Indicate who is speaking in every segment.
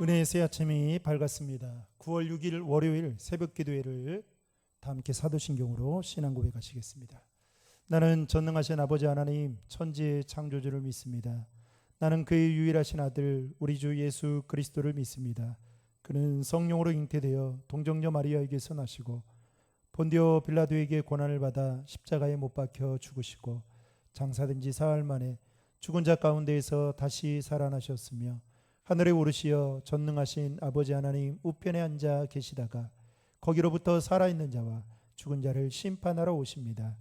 Speaker 1: 은혜의 새 아침이 밝았습니다. 9월 6일 월요일 새벽 기도회를 다 함께 사도신경으로 신앙 고백하시겠습니다. 나는 전능하신 아버지 하나님 천지의 창조주를 믿습니다. 나는 그의 유일하신 아들 우리 주 예수 그리스도를 믿습니다. 그는 성령으로 잉태되어 동정녀 마리아에게서 나시고 본디오 빌라도에게 고난을 받아 십자가에 못 박혀 죽으시고 장사된 지 사흘 만에 죽은 자 가운데에서 다시 살아나셨으며 하늘에 오르시어 전능하신 아버지 하나님 우편에 앉아 계시다가 거기로부터 살아있는 자와 죽은 자를 심판하러 오십니다.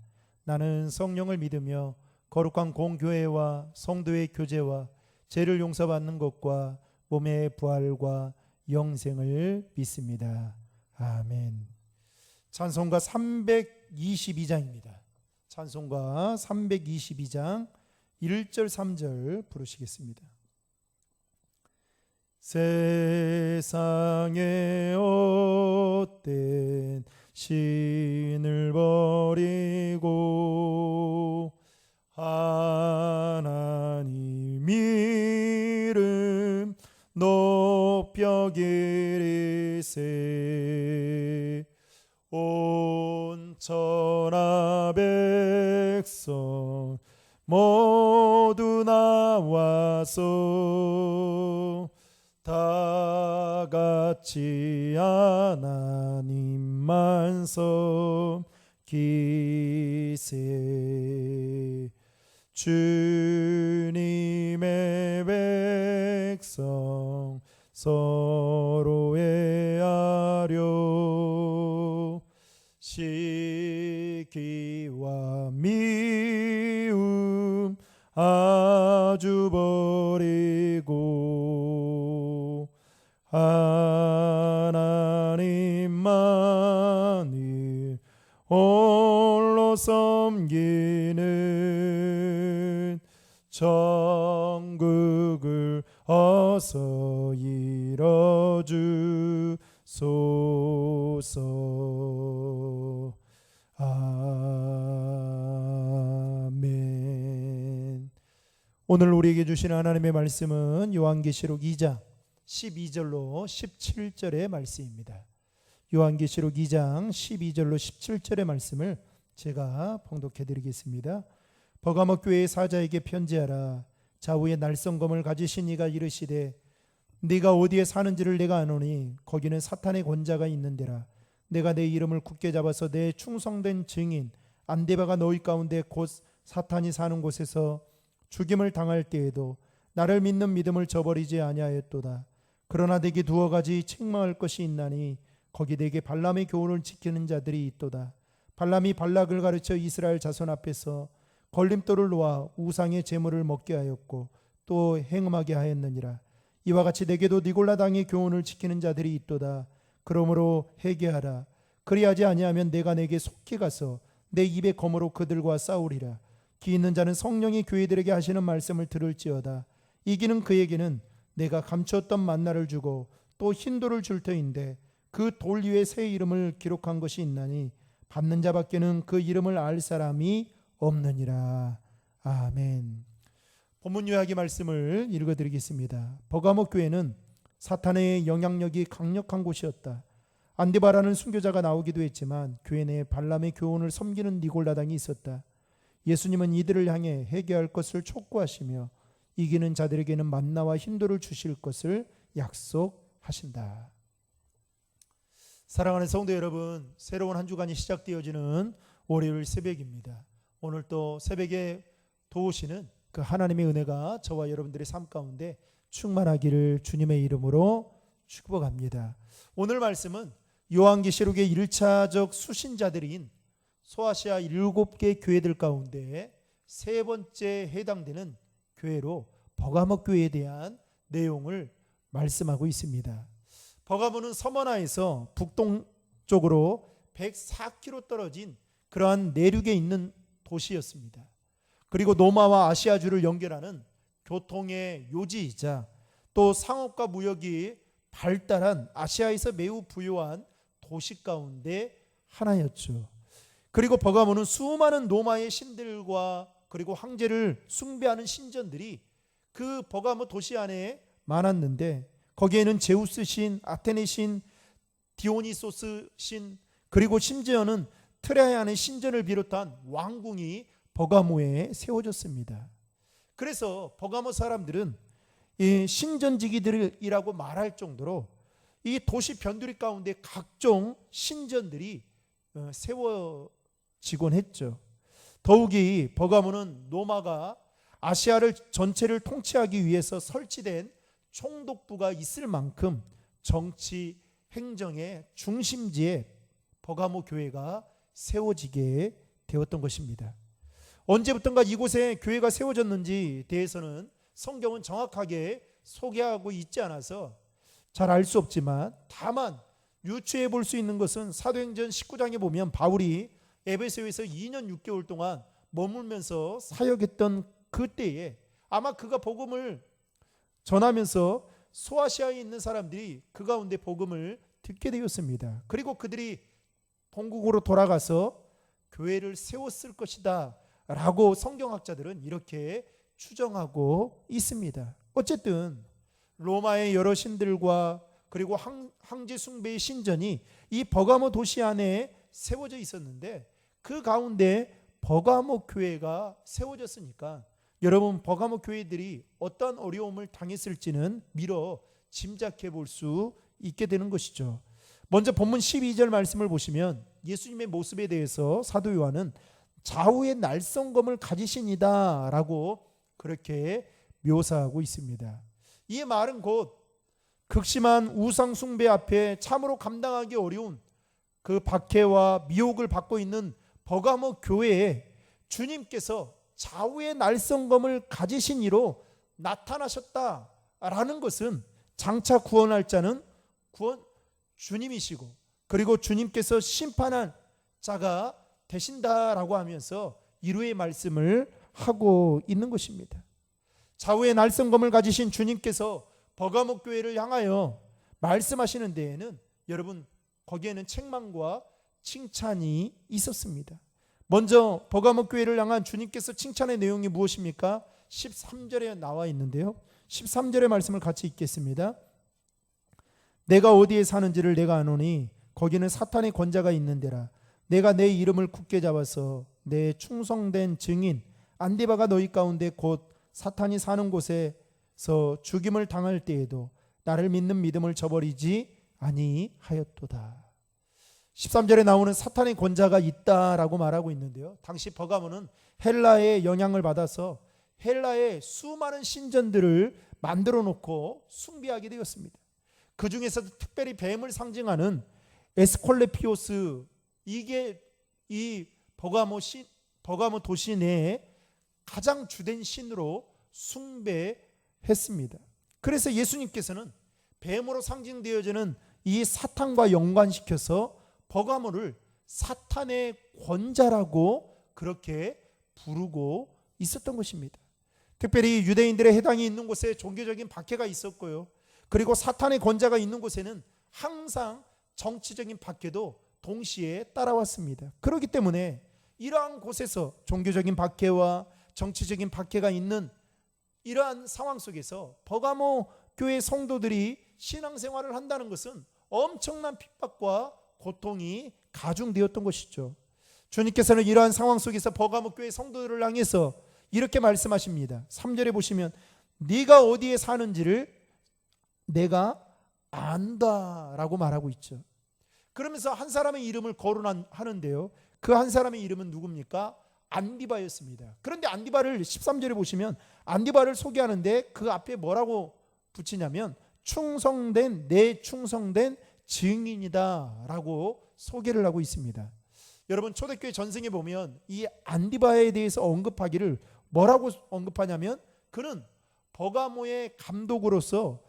Speaker 1: 나는 성령을 믿으며 거룩한 공교회와 성도의 교제와 죄를 용서받는 것과 몸의 부활과 영생을 믿습니다. 아멘. 찬송가 322장입니다. 찬송가 322장 1절 3절 부르시겠습니다. 세상에 헛된 신을 버리고 하나님 이름 높여 기리세 온 천하 백성 모두 나와서 다 같이 하나님만 섬기세 주님의 백성 서로 애하려 시기와 미움 아주 버리고 하나님만을 홀로 섬기는 천국을 어서 이뤄주소서. 아멘. 오늘 우리에게 주신 하나님의 말씀은 요한계시록 2장 12절로 17절의 말씀입니다. 요한계시록 2장 12절로 17절의 말씀을 제가 봉독해 드리겠습니다. 버가모 교회의 사자에게 편지하라. 좌우에 날성검을 가지신 이가 이르시되 네가 어디에 사는지를 내가 아노니 거기는 사탄의 권자가 있는 데라. 내가 내 이름을 굳게 잡아서 내 충성된 증인 안데바가 너희 가운데 곧 사탄이 사는 곳에서 죽임을 당할 때에도 나를 믿는 믿음을 저버리지 아니하였도다. 그러나 내게 두어 가지 책망할 것이 있나니 거기 내게 발람의 교훈을 지키는 자들이 있도다. 발람이 발락을 가르쳐 이스라엘 자손 앞에서 걸림돌을 놓아 우상의 제물을 먹게 하였고 또 행음하게 하였느니라. 이와 같이 내게도 니골라 당의 교훈을 지키는 자들이 있도다. 그러므로 회개하라. 그리하지 아니하면 내가 내게 속히 가서 내 입의 검으로 그들과 싸우리라. 기 있는 자는 성령이 교회들에게 하시는 말씀을 들을지어다. 이기는 그에게는 내가 감추었던 만나를 주고 또 흰돌을 줄 터인데 그 돌 위에 새 이름을 기록한 것이 있나니 받는 자밖에는 그 이름을 알 사람이 없느니라. 아멘. 본문 요약의 말씀을 읽어드리겠습니다. 버가모 교회는 사탄의 영향력이 강력한 곳이었다. 안디바라는 순교자가 나오기도 했지만 교회 내에 발람의 교훈을 섬기는 니골라당이 있었다. 예수님은 이들을 향해 회개할 것을 촉구하시며 이기는 자들에게는 만나와 흰돌을 주실 것을 약속하신다. 사랑하는 성도 여러분, 새로운 한 주간이 시작되어지는 월요일 새벽입니다. 오늘 또 새벽에 도우시는 그 하나님의 은혜가 저와 여러분들의 삶 가운데 충만하기를 주님의 이름으로 축복합니다. 오늘 말씀은 요한계시록의 1차적 수신자들인 소아시아 7개 교회들 가운데 세 번째 해당되는 교회로 버가모 교회에 대한 내용을 말씀하고 있습니다. 버가모는 서머나에서 북동쪽으로 104km 떨어진 그러한 내륙에 있는 도시였습니다. 그리고 로마와 아시아주를 연결하는 교통의 요지이자 또 상업과 무역이 발달한 아시아에서 매우 부유한 도시 가운데 하나였죠. 그리고 버가모는 수많은 로마의 신들과 그리고 황제를 숭배하는 신전들이 그 버가모 도시 안에 많았는데 거기에는 제우스 신, 아테네 신, 디오니소스 신, 그리고 심지어는 트라이안의 신전을 비롯한 왕궁이 버가모에 세워졌습니다. 그래서 버가모 사람들은 이 신전지기들이라고 말할 정도로 이 도시 변두리 가운데 각종 신전들이 세워지곤 했죠. 더욱이 버가모는 로마가 아시아를 전체를 통치하기 위해서 설치된 총독부가 있을 만큼 정치 행정의 중심지에 버가모 교회가 세워지게 되었던 것입니다. 언제부턴가 이곳에 교회가 세워졌는지 대해서는 성경은 정확하게 소개하고 있지 않아서 잘 알 수 없지만, 다만 유추해 볼 수 있는 것은 사도행전 19장에 보면 바울이 에베소에서 2년 6개월 동안 머물면서 사역했던 그때에 아마 그가 복음을 전하면서 소아시아에 있는 사람들이 그 가운데 복음을 듣게 되었습니다. 그리고 그들이 본국으로 돌아가서 교회를 세웠을 것이다 라고 성경학자들은 이렇게 추정하고 있습니다. 어쨌든 로마의 여러 신들과 그리고 황제 숭배의 신전이 이 버가모 도시 안에 세워져 있었는데, 그 가운데 버가모 교회가 세워졌으니까 여러분, 버가모 교회들이 어떤 어려움을 당했을지는 미뤄 짐작해 볼 수 있게 되는 것이죠. 먼저 본문 12절 말씀을 보시면 예수님의 모습에 대해서 사도 요한은 좌우의 날성검을 가지시니다 라고 그렇게 묘사하고 있습니다. 이 말은 곧 극심한 우상 숭배 앞에 참으로 감당하기 어려운 그 박해와 미혹을 받고 있는 버가모 교회에 주님께서 좌우의 날성검을 가지신 이로 나타나셨다라는 것은 장차 구원할 자는 주님이시고, 그리고 주님께서 심판할 자가 되신다라고 하면서 이루의 말씀을 하고 있는 것입니다. 좌우의 날성검을 가지신 주님께서 버가모 교회를 향하여 말씀하시는 데에는 여러분, 거기에는 책망과 칭찬이 있었습니다. 먼저 버가모 교회를 향한 주님께서 칭찬의 내용이 무엇입니까? 13절에 나와 있는데요, 13절의 말씀을 같이 읽겠습니다. 내가 어디에 사는지를 내가 아노니 거기는 사탄의 권자가 있는 데라. 내가 내 이름을 굳게 잡아서 내 충성된 증인 안디바가 너희 가운데 곧 사탄이 사는 곳에서 죽임을 당할 때에도 나를 믿는 믿음을 저버리지 아니하였도다. 13절에 나오는 사탄의 권자가 있다라고 말하고 있는데요, 당시 버가모는 헬라의 영향을 받아서 헬라의 수많은 신전들을 만들어 놓고 숭배하게 되었습니다. 그 중에서도 특별히 뱀을 상징하는 에스콜레피오스, 이게 이 버가모 도시 내에 가장 주된 신으로 숭배했습니다. 그래서 예수님께서는 뱀으로 상징되어지는 이 사탄과 연관시켜서 버가모를 사탄의 권자라고 그렇게 부르고 있었던 것입니다. 특별히 유대인들의 해당이 있는 곳에 종교적인 박해가 있었고요, 그리고 사탄의 권자가 있는 곳에는 항상 정치적인 박해도 동시에 따라왔습니다. 그렇기 때문에 이러한 곳에서 종교적인 박해와 정치적인 박해가 있는 이러한 상황 속에서 버가모 교회 성도들이 신앙생활을 한다는 것은 엄청난 핍박과 고통이 가중되었던 것이죠. 주님께서는 이러한 상황 속에서 버가모 교회 성도들을 향해서 이렇게 말씀하십니다. 3절에 보시면 네가 어디에 사는지를 내가 안다라고 말하고 있죠. 그러면서 한 사람의 이름을 거론하는데요, 그 한 사람의 이름은 누굽니까? 안디바였습니다. 그런데 안디바를 13절에 보시면 안디바를 소개하는데 그 앞에 뭐라고 붙이냐면 내 충성된 증인이다 라고 소개를 하고 있습니다. 여러분, 초대교회 전승에 보면 이 안디바에 대해서 언급하기를 뭐라고 언급하냐면, 그는 버가모의 감독으로서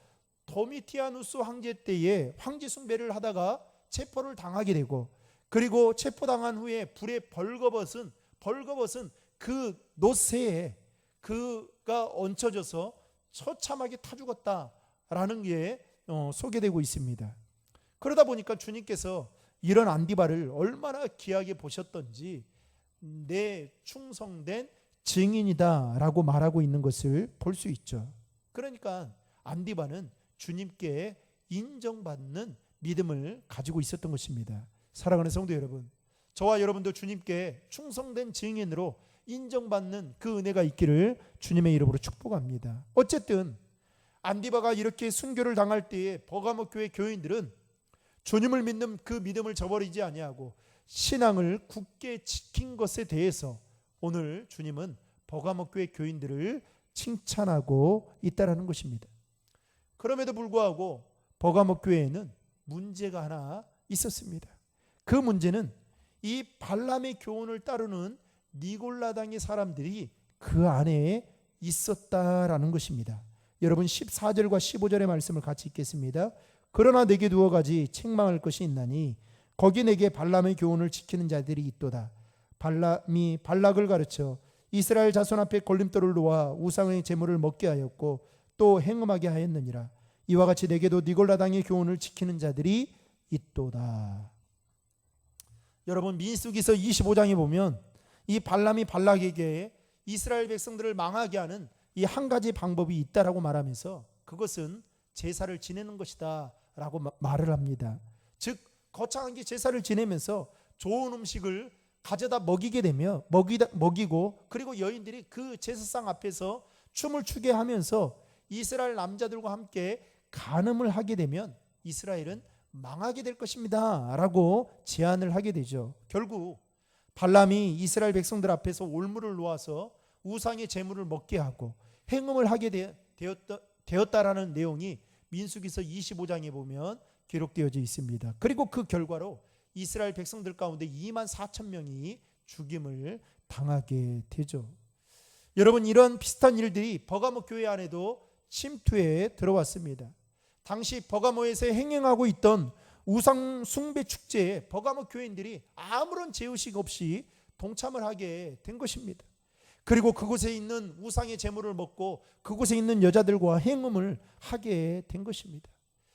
Speaker 1: 도미티아누스 황제 때에 황제 숭배를 하다가 체포를 당하게 되고, 그리고 체포당한 후에 불에 벌거벗은 그 노새에 그가 얹혀져서 처참하게 타 죽었다라는 게 소개되고 있습니다. 그러다 보니까 주님께서 이런 안디바를 얼마나 귀하게 보셨던지 내 충성된 증인이다 라고 말하고 있는 것을 볼 수 있죠. 그러니까 안디바는 주님께 인정받는 믿음을 가지고 있었던 것입니다. 사랑하는 성도 여러분, 저와 여러분도 주님께 충성된 증인으로 인정받는 그 은혜가 있기를 주님의 이름으로 축복합니다. 어쨌든 안디바가 이렇게 순교를 당할 때에 버가모 교회 교인들은 주님을 믿는 그 믿음을 저버리지 아니하고 신앙을 굳게 지킨 것에 대해서 오늘 주님은 버가모 교회 교인들을 칭찬하고 있다라는 것입니다. 그럼에도 불구하고 버가모 교회에는 문제가 하나 있었습니다. 그 문제는 이 발람의 교훈을 따르는 니골라당의 사람들이 그 안에 있었다라는 것입니다. 여러분 14절과 15절의 말씀을 같이 읽겠습니다. 그러나 내게 두어 가지 책망할 것이 있나니 거기 내게 발람의 교훈을 지키는 자들이 있도다. 발람이 발락을 가르쳐 이스라엘 자손 앞에 걸림돌을 놓아 우상의 제물을 먹게 하였고 또 행음하게 하였느니라. 이와 같이 내게도 니골라당의 교훈을 지키는 자들이 있도다. 여러분 민수기서 25장에 보면 이 발람이 발락에게 이스라엘 백성들을 망하게 하는 이 한 가지 방법이 있다라고 말하면서 그것은 제사를 지내는 것이다 라고 말을 합니다. 즉 거창하게 제사를 지내면서 좋은 음식을 가져다 먹이게 되며 먹이고 그리고 여인들이 그 제사상 앞에서 춤을 추게 하면서 이스라엘 남자들과 함께 간음을 하게 되면 이스라엘은 망하게 될 것입니다 라고 제안을 하게 되죠. 결국 발람이 이스라엘 백성들 앞에서 올무를 놓아서 우상의 제물을 먹게 하고 행음을 하게 되었다라는 내용이 민수기서 25장에 보면 기록되어져 있습니다. 그리고 그 결과로 이스라엘 백성들 가운데 2만 4천 명이 죽임을 당하게 되죠. 여러분 이런 비슷한 일들이 버가모 교회 안에도 침투해 들어왔습니다. 당시 버가모에서 행행하고 있던 우상 숭배 축제에 버가모 교인들이 아무런 죄의식 없이 동참을 하게 된 것입니다. 그리고 그곳에 있는 우상의 제물을 먹고 그곳에 있는 여자들과 행음을 하게 된 것입니다.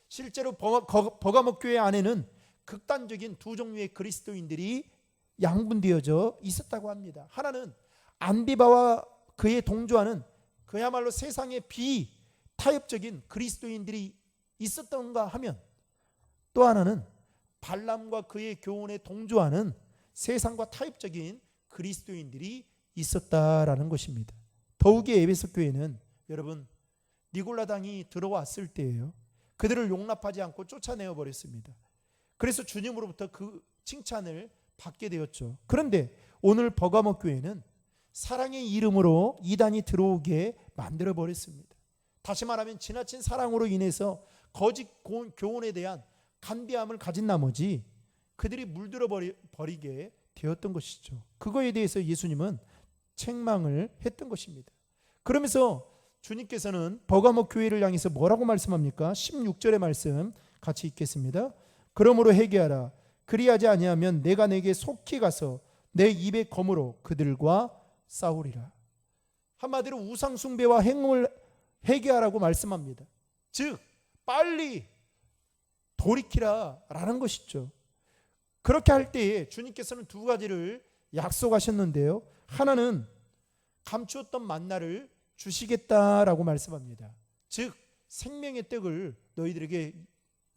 Speaker 1: 실제로 버가모 교회 안에는 극단적인 두 종류의 그리스도인들이 양분되어져 있었다고 합니다. 하나는 안디바와 그에 동조하는 그야말로 세상의 비타협적인 그리스도인들이 있었던가 하면 또 하나는 발람과 그의 교훈에 동조하는 세상과 타협적인 그리스도인들이 있었다라는 것입니다. 더욱이 에베소 교회는 여러분 니골라당이 들어왔을 때예요. 그들을 용납하지 않고 쫓아내어 버렸습니다. 그래서 주님으로부터 그 칭찬을 받게 되었죠. 그런데 오늘 버가모 교회는 사랑의 이름으로 이단이 들어오게 만들어 버렸습니다. 다시 말하면 지나친 사랑으로 인해서 거짓 교훈에 대한 간비함을 가진 나머지 그들이 물들어 버리게 되었던 것이죠. 그거에 대해서 예수님은 책망을 했던 것입니다. 그러면서 주님께서는 버가모 교회를 향해서 뭐라고 말씀합니까? 16절의 말씀 같이 읽겠습니다. 그러므로 회개하라. 그리하지 아니하면 내가 내게 속히 가서 내 입의 검으로 그들과 싸우리라. 한마디로 우상 숭배와 행음을 회개하라고 말씀합니다. 즉 빨리 돌이키라라는 것이죠. 그렇게 할 때에 주님께서는 두 가지를 약속하셨는데요. 하나는 감추었던 만나를 주시겠다라고 말씀합니다. 즉 생명의 떡을 너희들에게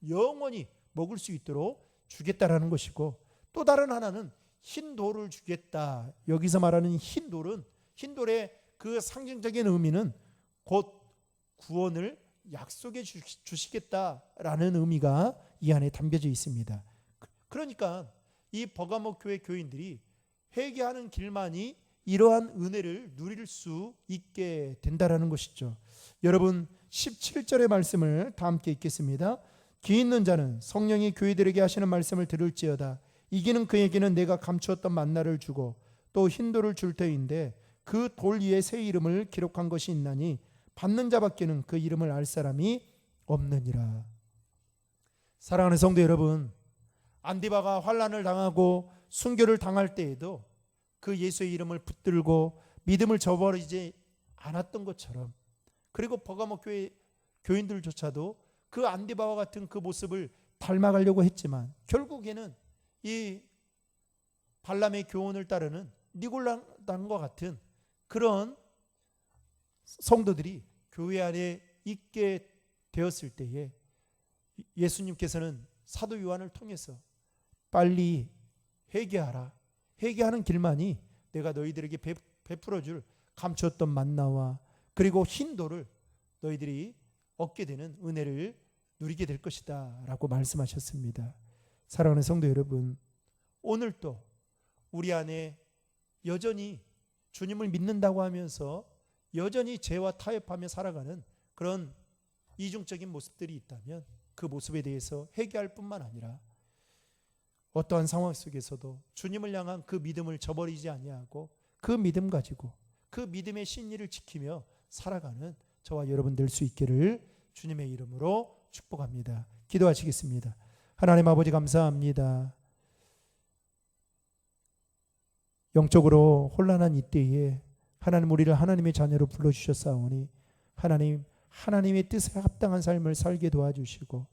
Speaker 1: 영원히 먹을 수 있도록 주겠다라는 것이고 또 다른 하나는 흰 돌을 주겠다. 여기서 말하는 흰 돌의 그 상징적인 의미는 곧 구원을 약속해 주시겠다라는 의미가 이 안에 담겨져 있습니다. 그러니까 이 버가모 교회 교인들이 회개하는 길만이 이러한 은혜를 누릴 수 있게 된다라는 것이죠. 여러분 17절의 말씀을 다 함께 읽겠습니다. 귀 있는 자는 성령이 교회들에게 하시는 말씀을 들을지어다. 이기는 그에게는 내가 감추었던 만나를 주고 또 흰돌을 줄 터인데 그 돌 위에 새 이름을 기록한 것이 있나니 받는 자밖에는 그 이름을 알 사람이 없느니라. 사랑하는 성도 여러분, 안디바가 환난을 당하고 순교를 당할 때에도 그 예수의 이름을 붙들고 믿음을 저버리지 않았던 것처럼 그리고 버가모 교회 교인들조차도 그 안디바와 같은 그 모습을 닮아가려고 했지만 결국에는 이 발람의 교훈을 따르는 니골라당과 같은 그런 성도들이 교회 안에 있게 되었을 때에 예수님께서는 사도 요한을 통해서 빨리 회개하라. 회개하는 길만이 내가 너희들에게 베풀어줄 감추었던 만나와 그리고 흰돌을 너희들이 얻게 되는 은혜를 누리게 될 것이다 라고 말씀하셨습니다. 사랑하는 성도 여러분, 오늘도 우리 안에 여전히 주님을 믿는다고 하면서 여전히 죄와 타협하며 살아가는 그런 이중적인 모습들이 있다면 그 모습에 대해서 회개할 뿐만 아니라 어떠한 상황 속에서도 주님을 향한 그 믿음을 저버리지 아니하고 그 믿음 가지고 그 믿음의 신리를 지키며 살아가는 저와 여러분 될 수 있기를 주님의 이름으로 축복합니다. 기도하시겠습니다. 하나님 아버지 감사합니다. 영적으로 혼란한 이때에 하나님 우리를 하나님의 자녀로 불러주셨사오니 하나님 하나님의 뜻에 합당한 삶을 살게 도와주시고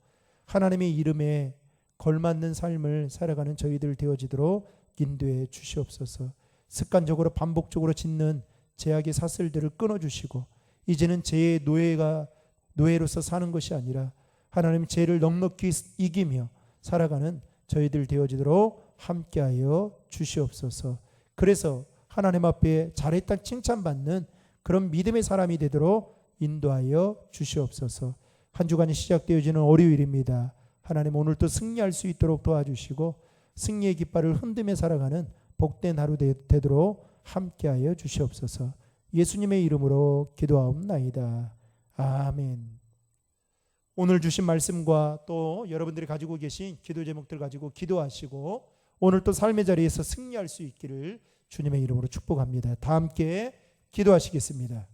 Speaker 1: 하나님의 이름에 걸맞는 삶을 살아가는 저희들 되어지도록 인도해 주시옵소서. 습관적으로 반복적으로 짓는 죄악의 사슬들을 끊어주시고 이제는 죄의 노예로서 사는 것이 아니라 하나님 죄를 넉넉히 이기며 살아가는 저희들 되어지도록 함께하여 주시옵소서. 그래서 하나님 앞에 잘했다 칭찬받는 그런 믿음의 사람이 되도록 인도하여 주시옵소서. 한 주간이 시작되어지는 월요일입니다. 하나님 오늘도 승리할 수 있도록 도와주시고 승리의 깃발을 흔들며 살아가는 복된 하루 되도록 함께하여 주시옵소서. 예수님의 이름으로 기도하옵나이다. 아멘. 오늘 주신 말씀과 또 여러분들이 가지고 계신 기도 제목들 가지고 기도하시고 오늘 또 삶의 자리에서 승리할 수 있기를 주님의 이름으로 축복합니다. 다 함께 기도하시겠습니다.